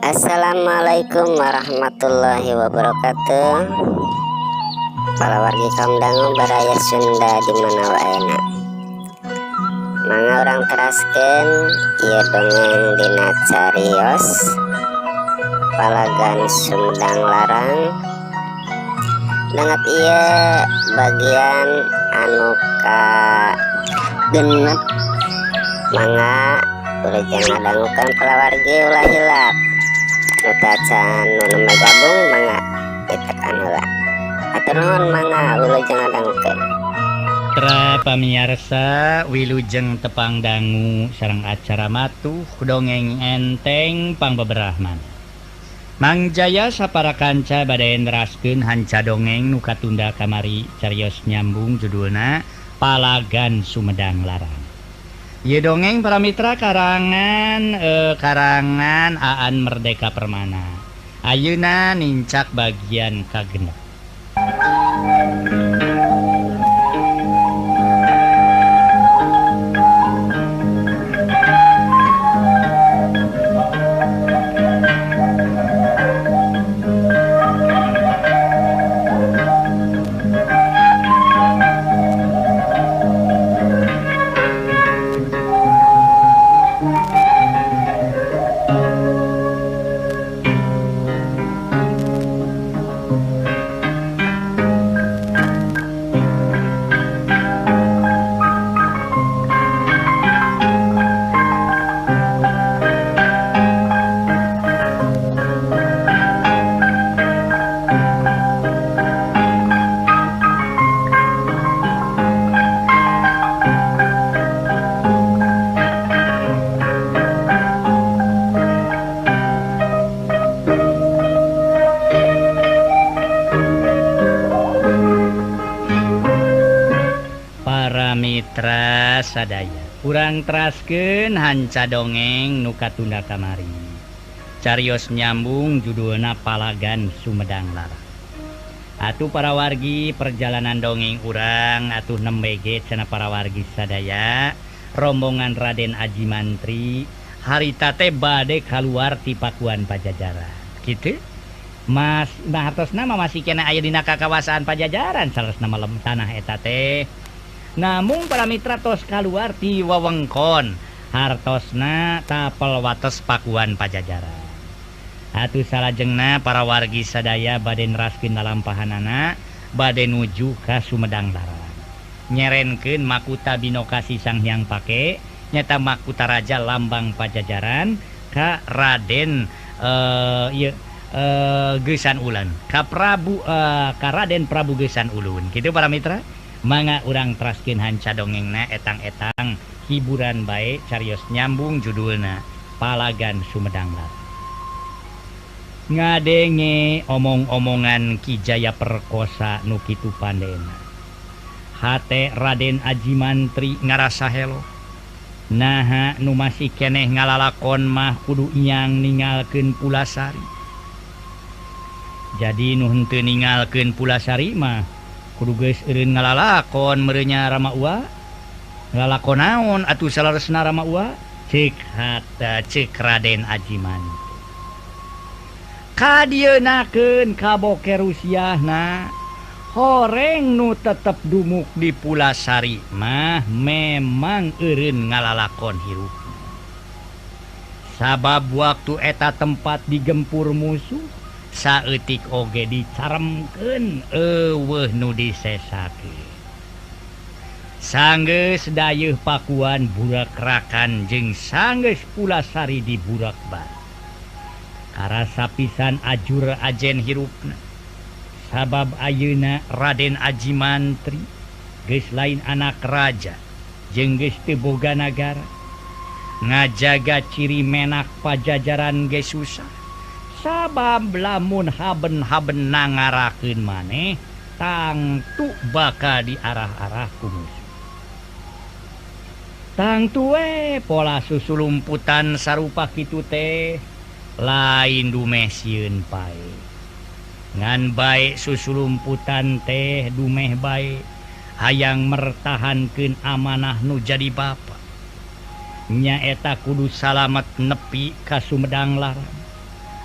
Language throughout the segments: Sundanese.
Assalamualaikum warahmatullahi wabarakatuh. Para wargi kaum dangu baraya Sunda di mana waena. Mangga orang teraskeun ieu dongeng dina carios Palagan Sumedang Larang. Dengat ieu bagian anu ka genep. Mangga urang ngadangukeun para wargi ulah hilap. Utacan nu gabung mangga ditekan heula. Atur nuhun mangga wilujeng ngadangukeun. Para pamirsa wilujeng tepang dangu sareng acara matuh dongeng enteng pangbeberahman. Mang Jaya sapara kanca bade neraskeun hanca dongeng nu katunda kamari carios nyambung judulna Palagan Sumedang Larang. Ieu dongeng para mitra karangan Aan Merdeka Permana. Ayeuna nincak bagian kagenep. Mitra sadaya urang teraskeun hanca dongeng nu katunda kamari carios nyambung judulna Palagan Sumedang Larang. Atuh para wargi perjalanan dongeng urang atuh nembe ge cenah para wargi sadaya rombongan Raden Aji Mantri harita teh bade kaluar ti Pakuan Pajajaran kitu. Mas hartosna masih kena aya dina kakawasaan Pajajaran saresna malem tanah eta teh. Namun para mitra tos kaluar ti wewengkon hartosna tapel wates Pakuan Pajajaran. Atuh salajengna para wargi sadaya bade neraskeun lalampahanana bade nuju ka Sumedang Larang. Nyerenkeun makuta binokasi Sang Hyang Pake nyata makuta raja lambang Pajajaran ka Raden Geusan Ulun ka Raden Prabu Geusan Ulun. Kitu para mitra. Mangga urang teraskeun hanca dongengna etang-etang hiburan bae carios nyambung judulna Palagan Sumedang Larang. Ngadenge omong-omongan Ki Jaya Perkosa nu kitu pandena. Hate Raden Aji Mantri ngarasa helo. Naha nu masih keneh ngalalakon mah kudu nyang ningalkeun Pulasari. Jadi nu henteu ningalkeun Pulasari mah kudu geus eureun ngalalakon merenya Rama Ua. Ngalalakon naon atuh salaresna Rama Ua? Cek Raden Aji Mantri. Kadienakeun kaboker Rusiahna horeng nu tetep dumuk di Pulasari mah memang eureun ngalalakon hirupna. Sabab waktu eta tempat digempur musuh saeutik oge dicaremkeun eueuh nu disesakeun. Sanggeus dayeuh Pakuan burak-rakan jeung sanggeus Pulasari diburak balik. Karasa pisan ajur ajen hirupna. Sabab ayeuna Raden Aji Mantri geus lain anak raja jeung geus teu boga nagara. Ngajaga ciri menak Pajajaran geus susah. Sabab lamun haben-haben nangarakeun maneh tangtu bakal diarah-arah ku musuh. Tangtu pola susulumputan sarupa kitu teh lain dumeh sieun pae. Ngan bae susulumputan teh dumeh bae hayang mertahankeun amanah nu jadi bapa. Nyaeta kudu salamet nepi ka Sumedang Larang.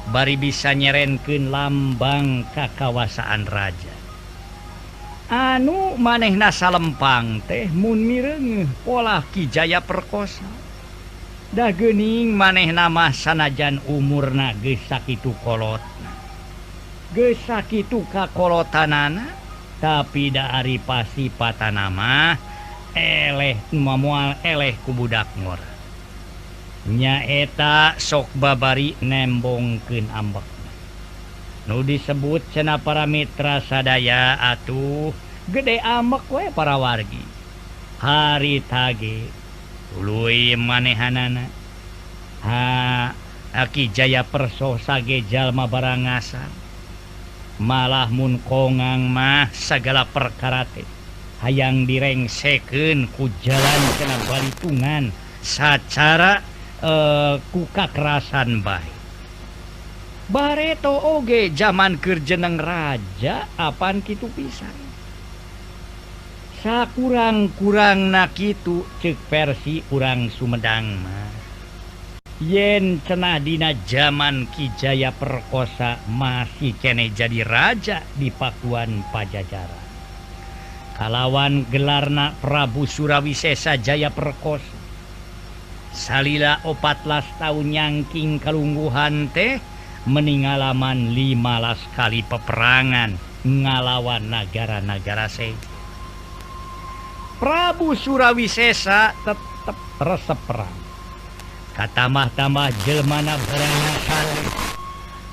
bari bisa nyerenkeun lambang kakawasaan raja. Anu manehna salempang teh mun mireungeuh pola Ki Jaya Perkosa. Da geuning manehna mah sanajan umurna geus sakitu kolotna. Geus sakitu kakolotanana, tapi da ari pasipatana mah eleh moal eleh ku budak ngora. Nyaeta sok babari nembongkeun ambekna. Nu disebut cenah para mitra sadaya atuh gede ambek we para wargi. Harita ge tuluy manehanana. Ki Jaya Perkosa ge jalma barangasar. Malah mun kongang mah sagala perkara teh hayang direngsekeun ku jalan cenah balitungan sacara ku kakerasan bae. Bareto oge zaman keur jeneng raja apaan kitu pisan. Sakurang-kurangna kitu ceuk versi urang Sumedang mah. Yen cenah dina zaman Ki Jaya Perkosa masih kene jadi raja di Pakuan Pajajaran. Kalawan gelarna Prabu Surawisesa Jaya Perkosa. Salila 14 tahun nyangking kalungguhan teh meningalaman 15 kali peperangan ngalawan negara-negara seje. Prabu Surawisesa tetep resep perang. Katamah-tamah jelmana barangasar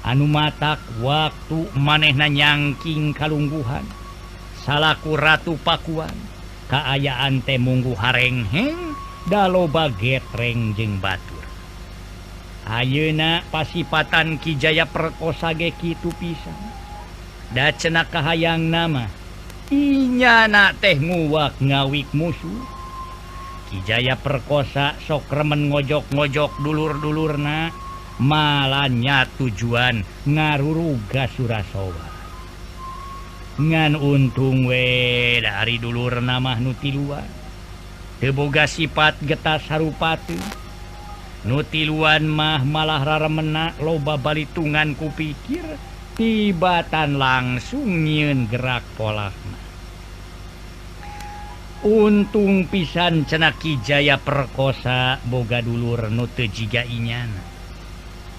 anu matak waktu manehna nyangking kalungguhan salaku Ratu Pakuan kaayaan teh munggu harengheng da loba getreng jeung batur. Ayeuna pasipatan Ki Jaya Perkosa ge kitu pisan. Da cenah kahayangna mah inyana teh nguwak ngawik musuh. Ki Jaya Perkosa sok remen ngojok-ngojok dulur-dulurna malah nya tujuan ngaruruga Surasowa. Ngan untung we dari dulurna mah nu tiluan teu boga sifat getas harupati. Nu tiluan mah malah raremena loba balitungan kupikir tibatan langsung nyieun gerak polakna. Untung pisan cenah Ki Jaya Perkosa boga dulur nu teu jiga inyana.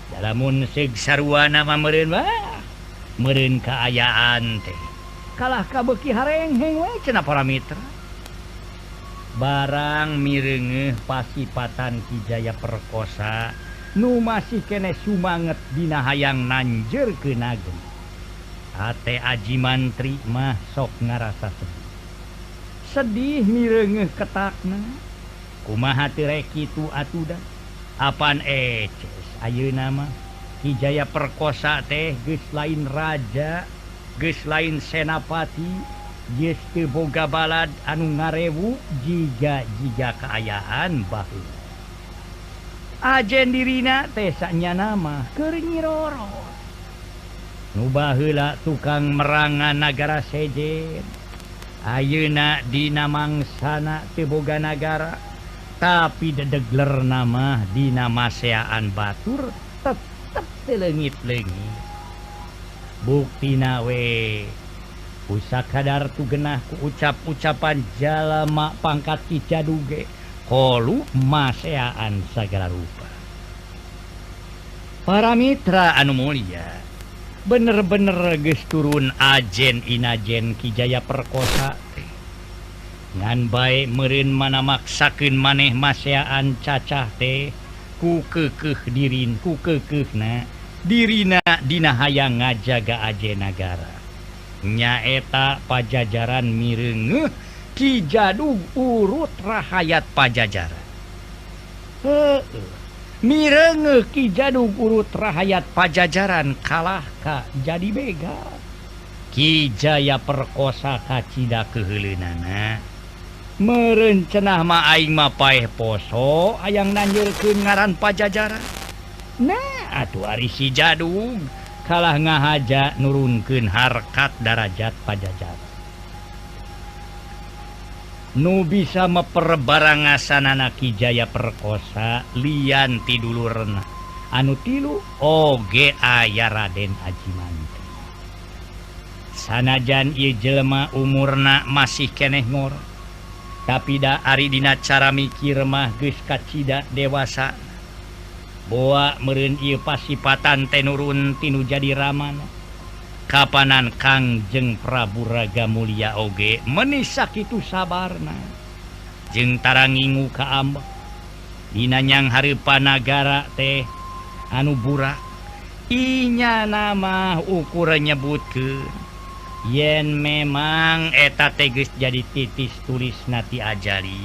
Dalamun seug saruana mah meureun kaayaan teh kalah kabeuki harengheng we cenah para mitra. Barang mireungeuh pasipatan Ki Jaya Perkosa nu masih kene sumanget dina hayang nanjeurkeun ageng. Ate Aji Mantri mah sok ngarasa sedih mireungeuh ketakna. Kumaha teu rek kitu atuh da. Apaan eces ayeuna mah Ki Jaya Perkosa teh geus lain raja, geus lain senapati, geus teu boga balad anu ngarewu jiga kaayaan baheula. Ajen dirina teh sanyana mah keur nyiroro. Nu baheula tukang merangan nagara sejen. Ayeuna dina mangsana teu boga nagara, tapi dedegler nama dina maseaan batur tetep teu leungit-leungit. Buktina we usakadar tugenah ku ucap-ucapan jalma pangkat Ki Jaduge kolu maseaan sagala rupa. Para mitra anu mulia, bener-bener geus turun ajen inajen Ki Jaya Perkosa teh. Ngan bae meureun mana maksakeun maneh maseaan cacah teh ku keukeuhna dirina dina hayang ngajaga ajen nagara. Nyaeta Pajajaran mireungeuh Ki Jadug urut rahayat Pajajaran. Mireungeuh Ki Jadug urut rahayat Pajajaran kalah ka jadi bega. Ki Jaya Perkosa kacida keheuleunaana. Meureun cenah mah aing mah paeh poso hayang nanjeurkeun ngaran Pajajaran. Nah, atuh ari si Jadug kalah ngahaja nurunkeun harkat darajat Pajajaran. Nu bisa meperbarangasanana Ki Jaya Perkosa lian ti dulurna anu tilu oge aya Raden Aji Mantri. Sanajan ieu jelema umurna masih keneh ngor, tapi da ari dina cara mikir mah geus kacida dewasa. Boa meureun ieu pasipatan teh nurun tinu jadi ramana. Kapanan Kangjeng Prabu Raga Mulia oge meuni sakitu sabarna. Jeung tara ngingu ka ambek dina nyang hareupan nagara teh anu burak. Inya nama ukur nyebutkeun yen memang eta teh geus jadi titis tulis nati ajali.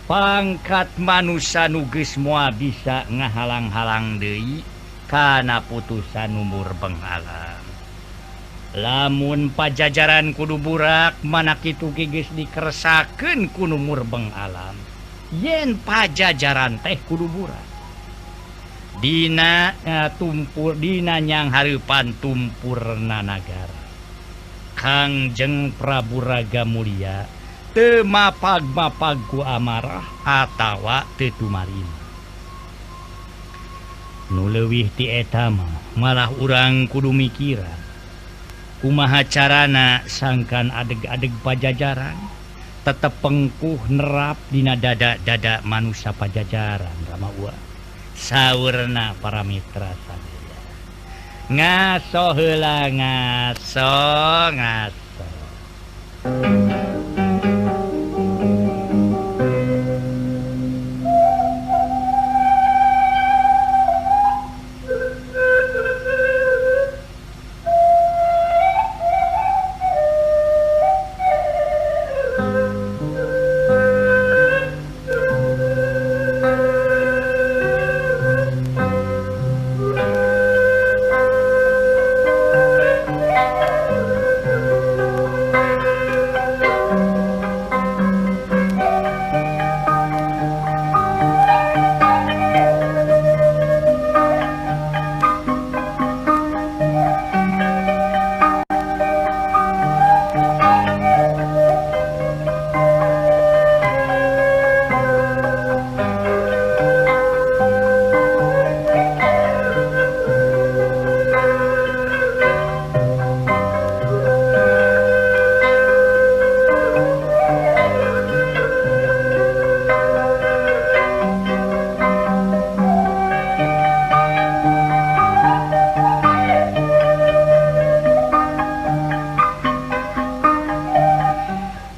Pangkat manusia nu geus moal bisa ngahalang-halang deui kana putusan umur bengalam. Lamun pajajaran kudu burak mana kitu ge geus dikeresakeun ku umur bengalam. Yen pajajaran teh kudu burak. Dina tumpur dina nyang hareupan tumpurna nagara. Kangjeng Prabu Raga Mulia teu mapag-mapag ku amarah atawa teu tumarima. Nu leuwih ti eta mah malah urang kudu mikiran kumaha carana sangkan adeg-adeg pajajaran tetep pengkuh nerap dina dada-dada manusia pajajaran rama uang. Saurna para mitra sadaya. Ngaso heula ngaso.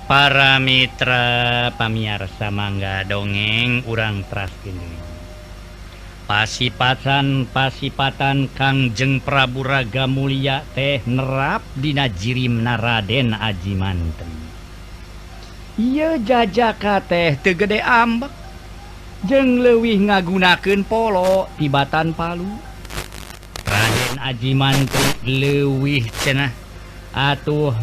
Para mitra pamiarsa mangga dongeng urang teraskeun deui. Pasipatan Kangjeng Prabu Raga Mulia teh nerap dina jirimna Raden Aji Mantri. Ieu jajaka teh teu gede ambek jeung leuwih ngagunakeun polo tibatan palu. Raden Aji Mantri leuwih cenah atuh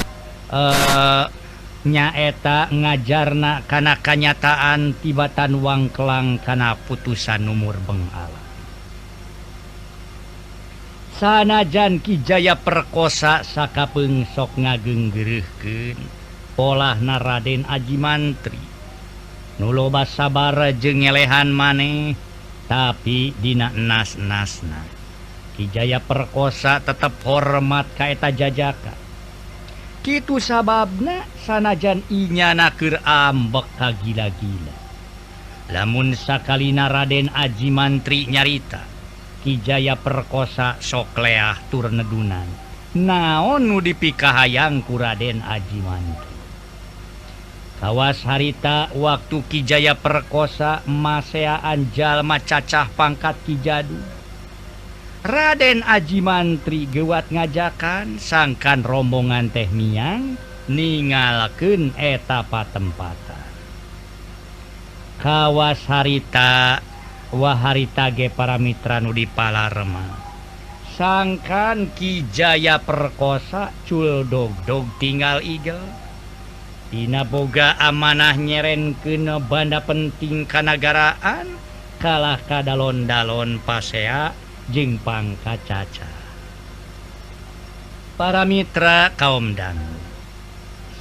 nyaeta ngajarna kana kanyataan tibatan wangkelang kana putusan umur bengalam. Sanajan Ki Jaya perkosa sakapeung sok ngageunggeureurkeun polahna Raden Aji Mantri nu loba sabar jeung ngelehan maneh, tapi dina enas-enasna Ki Jaya perkosa tetep hormat ka eta jajaka. Kitu sababna sanajan inyana keur ambek ka gila-gila. Lamun sakalina Raden Aji Mantri nyarita Ki Jaya perkosa sok leah tur nedunan, naon nu dipikahayang ku Raden Aji Mantri. Kawas harita waktu Ki Jaya perkosa maseaan jalma cacah pangkat Ki Jadu, Raden Aji Mantri gewat ngajakan sangkan rombongan teh miang ningalkeun eta patempatan. Kawas harita waharita ge para mitra nu dipalarema sangkan Ki Jaya perkosa culdog-dog tinggal igel dina boga amanah nyerenkeun banda penting kanagaraan kalah kadalon-dalon pasea jeung pangkat caca. Para mitra kaum dangu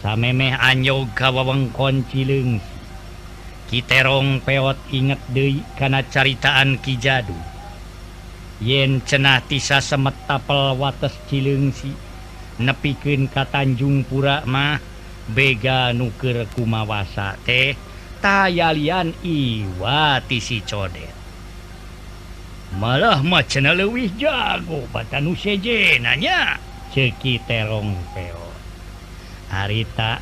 samemeh anyog ka wewengkon Cileungsi, kiterong peot inget deui kana caritaan Ki Jadu yen cenah tisa semet tapel wates Cileungsi nepikeun ka Tanjung Pura mah bega nuker kumawasa teh tayalian iwa ti si Codet. Malah mah cenah leuwih jago batanu sejenna nya ceuk Ki Terong Peot. Harita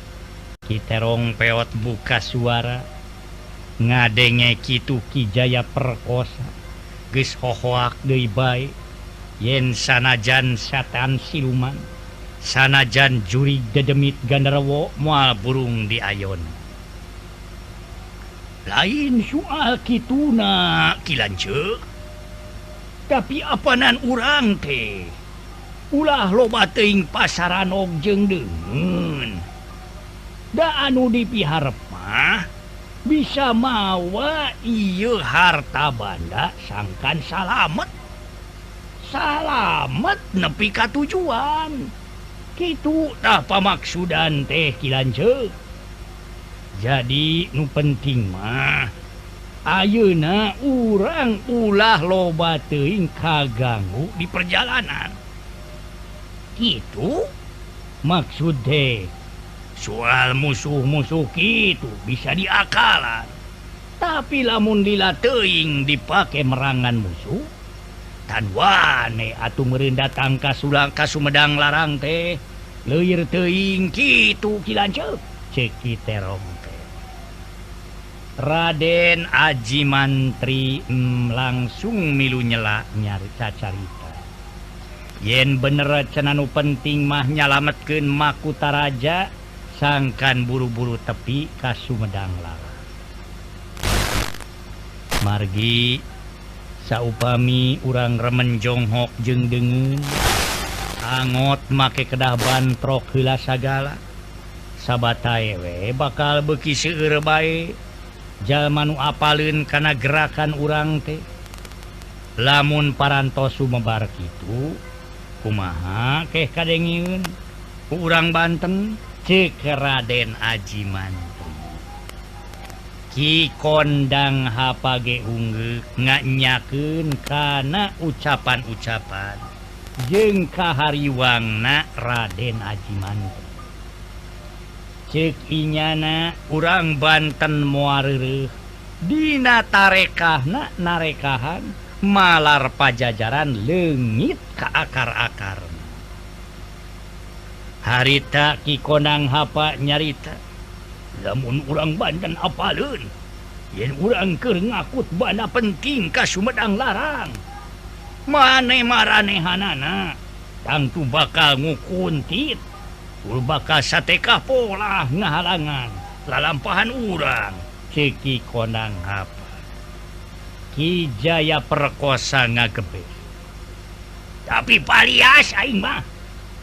Ki Terong Peot buka suara ngadenge kitu Ki Jaya Perkosa geus hohoak deui bae yen sanajan setan siluman sanajan jurig dedemit Gandarwo moal burung diayon. Lain soal kituna Ki Lanceuk, tapi apanan urang teh ulah loba teuing pasaran jeung deungeun. Da anu dipiharep mah bisa mawa ieu harta banda sangkan salamet. Salamet nepi ka tujuan. Kitu tah pamaksudan teh Ki Lanceuk. Jadi nu penting mah ayeuna urang ulah loba teuing kaganggu di perjalanan. Kitu maksud teh. Soal musuh-musuh kitu bisa diakalan. Tapi lamun lila teuing dipake merangan musuh, tan wane atuh meureun datang ka Sumedang Larang teh leuwir teuing kitu Ki Lanceuk ceuk Ki Terong teh. Raden Aji Mantri langsung milu nyela nyarita carita. Yen bener cenah nu penting mah nyalametkeun Makutha Raja sangkan buru-buru tepi ka Sumedang Larang. Margi saupami urang remen jonghok jeung deungeun angot make kedah bantrok heula sagala sabatae we bakal beuki seueur bae jalma nu apaleun kana gerakan urang teh. Lamun parantos sumebar kitu kumaha keh kadengieun ku urang Banten ceuk Raden Aji Mantri. Ki Kondang hapage unggeuh nganyakeun kana ucapan-ucapan jeung kahariwangna Raden Aji Mantri. Ceuk inyana urang Banten moal reureuh dina tarekahna narekahan malar pajajaran leungit ka akar-akarna. Harita Ki Kondang hapa nyarita, lamun urang Banten apaleun yen urang keur ngakut bana penting ka Sumedang Larang, mane maranehanana tangtu bakal ngukuntit ul bakal satekah pola ngahalangan lalampahan urang ceuk Ki Kondang hapa. Ki Jaya Perkosa ngagebeh, tapi palias aing mah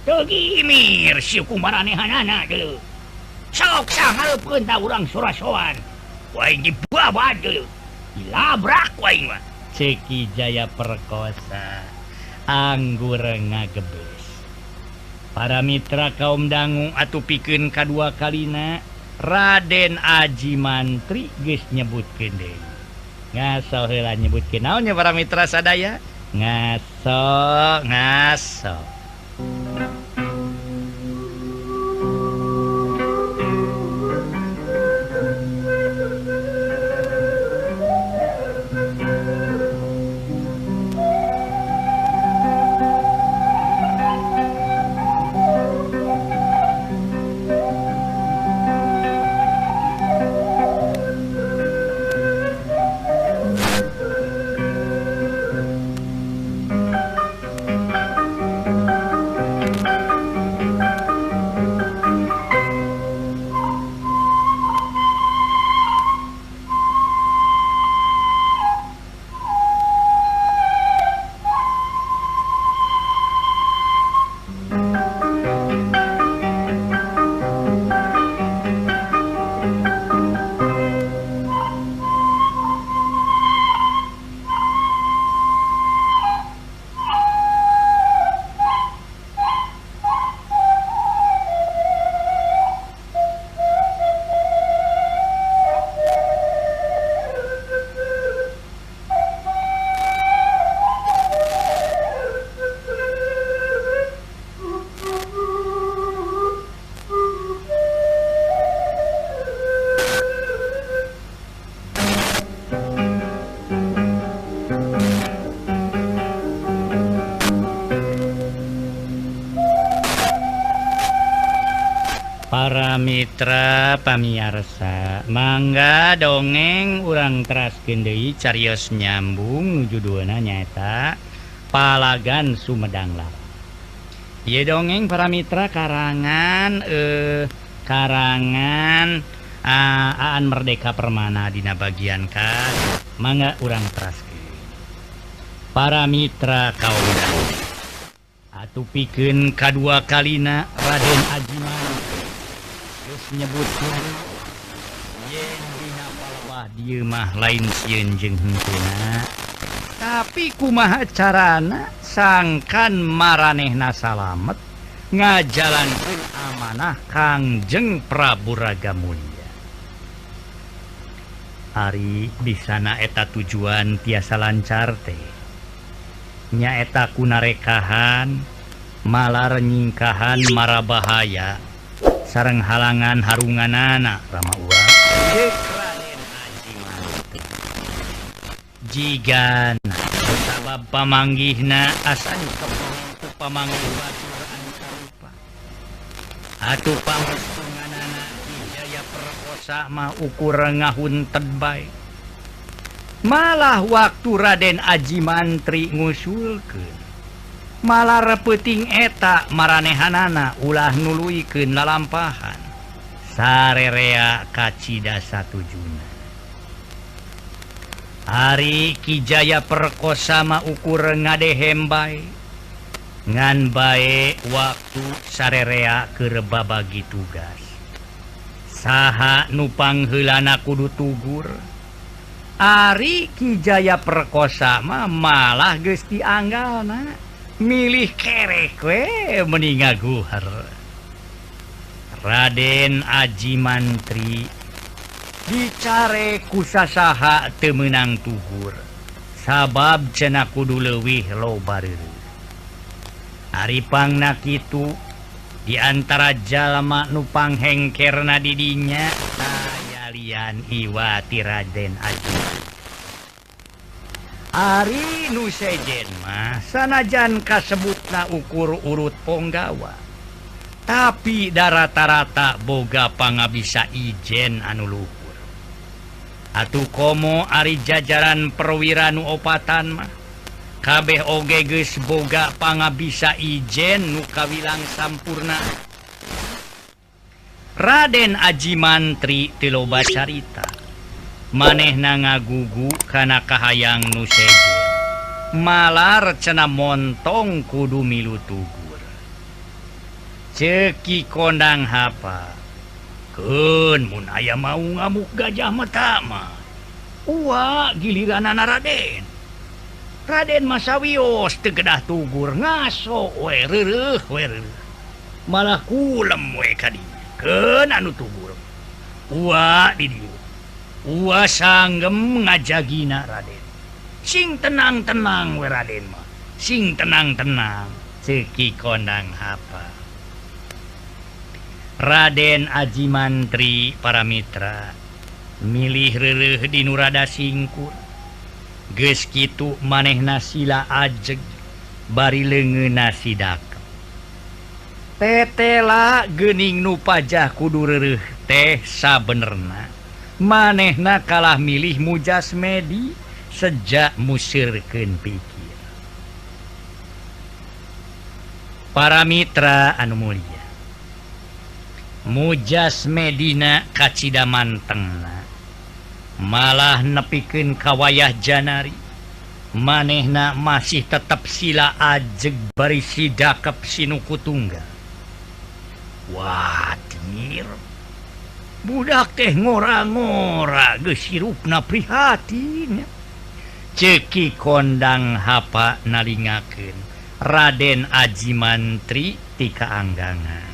teu gimir sieu kumaranehanana deuleu. Sok sahareupkeun ta urang sorasoan waing dibabad deuleu, dilabrak waing mah ceuk Ki Jaya Perkosa anggur ngagebes. Para mitra kaum dangu atuh pikeun kadua kalina Raden Aji Mantri geus nyebutkeun deui. Ngaso heula nyebutkeun naon nya para mitra sadaya? Ngaso. Mitra pamiarsa mangga dongeng urang teraskeun deui carios nyambung nuju duana nyaeta Palagan Sumedang Lara. Ieu dongeng para mitra karangan Aan Merdeka Permana dina bagian ka mangga urang teraskeun. Para mitra kaula atupikeun kadua kalina Raden Ajiman geus nyebutkeun yen dina palawah dieu mah lain sieun jeung henteu. Tapi kumaha carana sangkan maranehna salamet ngajalankeun amanah Kangjeng Prabu Ragamulia. Ari di sana eta tujuan tiasa lancar teh. Nyaeta kunarekahan, malar nyingkahan marabahaya, sareng halangan harunganana Rama Uwa. Raden Ajiman jigan sabab pamanggihna asan kepengen pamanggih batur anu karupa. Atuh pangestunganana Kijaya perkosa mah ukur ngahunted bae. Malah waktu Raden Ajimantri ngusulkeun malah repeting eta maranehanana ulah nuluikeun lalampahan sarerea kacida satujuna. Ari Kijaya perkosa mah ukur ngadehem bae ngan bae waktu sarerea keur babagi tugas. Saha nu pangheulana kudu tugur. Ari Kijaya perkosa mah malah geus dianggalna milih kerek we mending ngaguher. Raden Ajimantri dicare ku sasaha teu meunang tugur sabab cenah kudu leuwih loba reureuh. Ari pangna kitu di antara jalma nu panghengkerna di dinya lian iwati Raden Ajiman. Ari nu sejen mah sanajan kasebutna ukur urut ponggawa, tapi rata-rata boga pangabisa ijen anu luhur. Atuh komo ari jajaran perwira nu opatan mah kabeh oge geus boga pangabisa ijen nu kawilang sampurna. Raden Ajimantri teu loba carita, manehna ngagugu kana kahayang nu sejen, malar cenah montong kudu milu tugur. Ceki kondang hapa, keun mun aya mau ngamuk gajah mata mah, uwa giliranana Raden. Raden masawios teu kedah tugur ngaso we reureuh, malah kulem we ka dieu. Keun anu tugur uwa di dieu uwa sanggem ngajagina Raden. Sing tenang-tenang we Raden mah, sing tenang-tenang. Ceki kondang hapa. Raden Ajimantri para mitra milih reureuh di nu rada singkur. Geus kitu manehna sila ajeg bari leungeunna sidak. Tetela geuning nu pajah kudu reureuh teh sabenerna manehna kalah milih Mujasmedi sejak musirkeun pikir. Para mitra anu mulia, Mujasmedina kacida mantengna malah nepikeun ka wayah janari manehna masih tetep sila ajeg bari sidakep sinuku tunggal. Wadir budak teh ngora-ngora geus hirupna prihatin. Ceki kondang hapa nalingakeun Raden Ajimantri ti kaanggangan.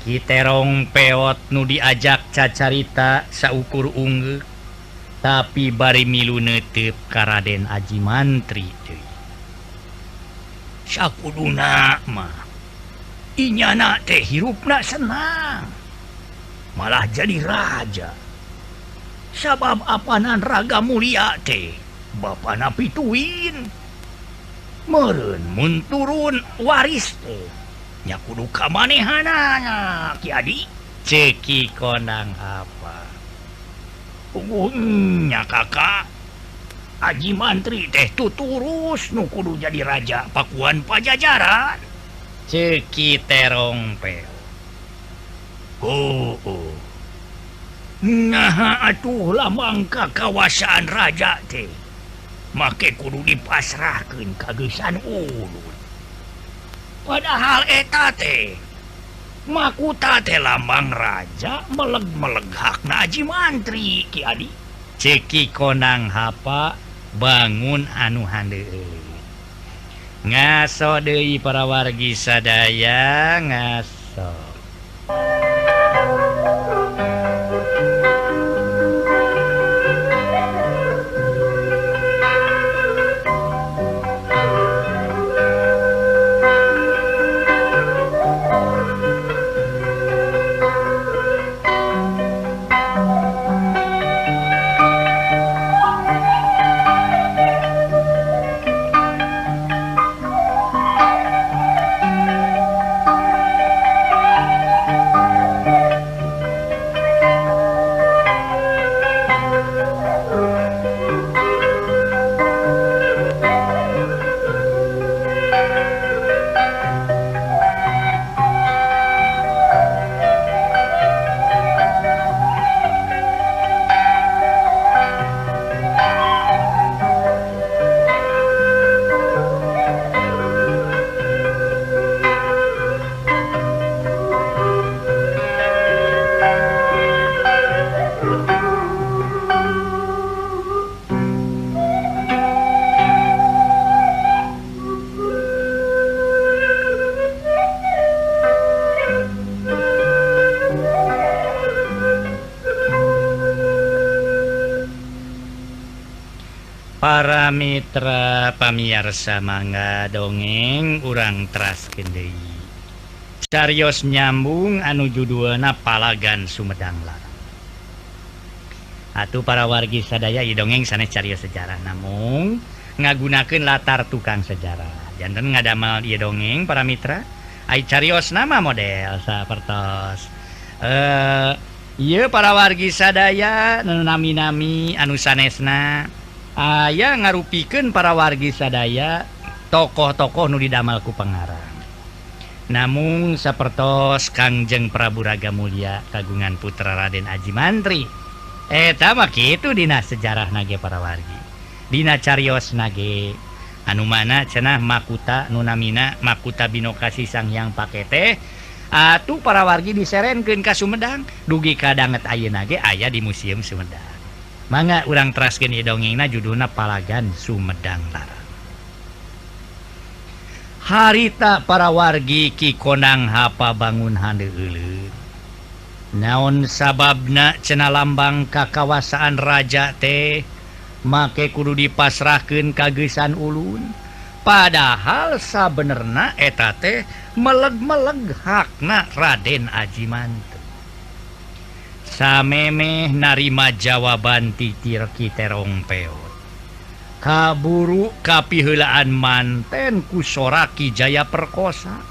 Kiterong peot nu diajak cacarita saukur ungeuk, tapi bari milu neuteub ka Raden Ajimantri deui. Sakuduna mah inyana teh hirupna senang, malah jadi raja. Sabab apanan Ragamulia teh bapana pituin. Meureun mun turun waris teh nya kudu ka manehana Ki Adi. Ceki konang apa nya kakak Haji Mantri teh tuturus nu kudu jadi raja Pakuan Pajajaran Ceki terong peo nah atuh lambang kakawasaan raja teh make kudu dipasrahkeun ka Gesan Ulun padahal eta teh makuta teh lambang raja meleg-meleg hakna Haji Mantri Ki Adi Ceki konang hapa bangun anu handeueun ngaso deui para wargi sadaya ngaso para mitra pamiarsa mangga dongeng urang teraskeun deui cariyos nyambung anu judulna Palagan Sumedang Larang. Atuh para wargi sadaya ieu dongeng sanes cariyos sejarah namung ngagunakeun latar tukang sejarah. Janten ngadamel ieu dongeng para mitra ai cariyos nama model sapertos ieu para wargi sadaya nami-nami anu sanesna aya ngarupikeun para wargi sadaya tokoh-tokoh nu didamel ku pangarang. Namung sapertos Kangjeng Prabu Raga Mulya kagungan putra Raden Haji Mantri. Eta mah kitu dina sejarah nage para wargi. Dina cariyos nage anu mana cenah makuta nu namina Makuta Binokasi Sang Hyang Pakete atuh para wargi diserenkeun ka Sumedang dugi kadanget ayeuna ge aya di Museum Sumedang. Mangga urang teraskeun ieu dongengna judulna Palagan Sumedang Larang. Harita para wargi Ki Konang hapa bangun handeuleun. Naon sababna cenah lambang kakawasaan raja teh make kudu dipasrahkeun ka Gesan Ulun. Padahal sabenerna eta teh meleg-meleg hakna Raden Haji Mantri. Samemeh narima jawaban titir Ki Terong Peot. Kaburu kapiheulaan manten ku sora Ki Jaya Perkosa.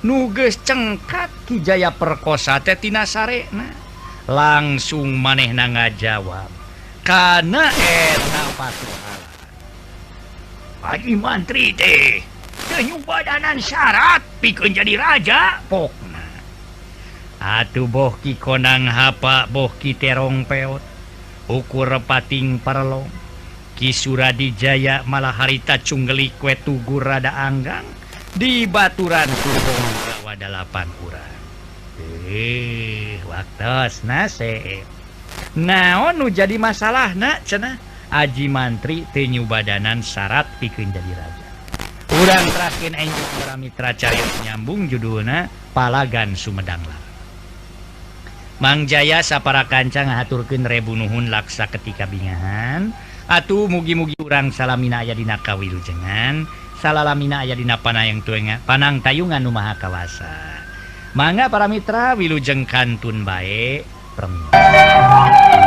Nu geus cengkat Ki Jaya Perkosa teh tina sarena. Langsung manehna ngajawab. Kana eta patuhalan. Haji Mantri teh teu nyubadanan syarat pikeun jadi raja pokna. Atuh boh Ki Konang hapa boh Ki Terong Peot ukur pating parelong Ki Suradijaya malah harita cunggelik kue tugur rada anggang di baturan kubong gawa 8 urang. Waktos nase naon nu jadi masalahna cenah Haji Mantri teu nyubadanan syarat pikeun jadi raja. Urang teraskeun enjing para mitra cariyos nyambung judulna Palagan Sumedang Larang. Mang Jaya sapara kanca ngahaturkeun rebu nuhun laksa ketika bingahan. Atuh mugi-mugi urang salamina aya dina kawilujengan, salalamina aya dina panayang tuenga, panang tayungan nu maha kawasa. Mangga para mitra wilujeng kantun bae. Permisi.